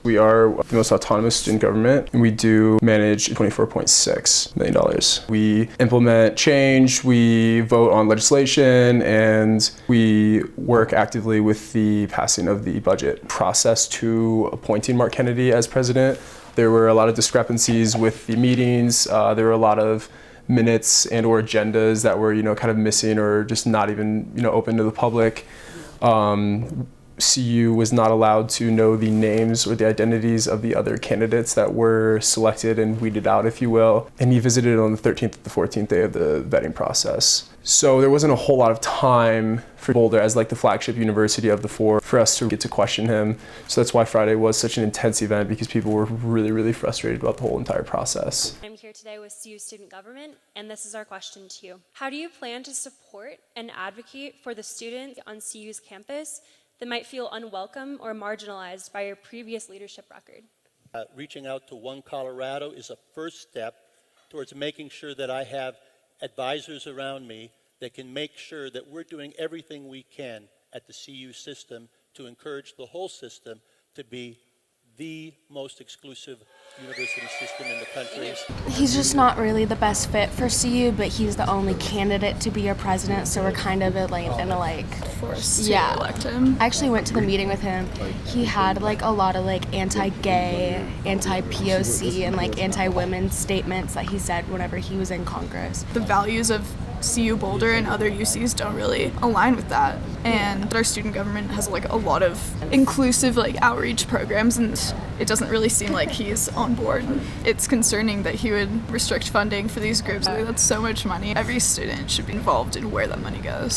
We are the most autonomous student government, and we do manage $24.6 million. We implement change, we vote on legislation, and we work actively with the passing of the budget process to appointing Mark Kennedy as president. There were a lot of discrepancies with the meetings. There were a lot of minutes and or agendas that were, kind of missing or just not even, open to the public. CU was not allowed to know the names or the identities of the other candidates that were selected and weeded out, if you will. And he visited on the 13th to the 14th day of the vetting process. So there wasn't a whole lot of time for Boulder as like the flagship university of the four for us to get to question him. So that's why Friday was such an intense event, because people were really, really frustrated about the whole entire process. I'm here today with CU Student Government, and this is our question to you. How do you plan to support and advocate for the students on CU's campus that might feel unwelcome or marginalized by your previous leadership record? Reaching out to One Colorado is a first step towards making sure that I have advisors around me that can make sure that we're doing everything we can at the CU system to encourage the whole system to be the most exclusive university system in the country. He's just not really the best fit for CU, but he's the only candidate to be your president, so we're kind of forced to elect him. I actually went to the meeting with him. He had a lot of anti-gay, anti-POC, and anti-women statements that he said whenever he was in Congress. The values of CU Boulder and other UCs don't really align with that, and our student government has a lot of inclusive outreach programs, and it doesn't really seem like he's on board. It's concerning that he would restrict funding for these groups. That's so much money. Every student should be involved in where that money goes.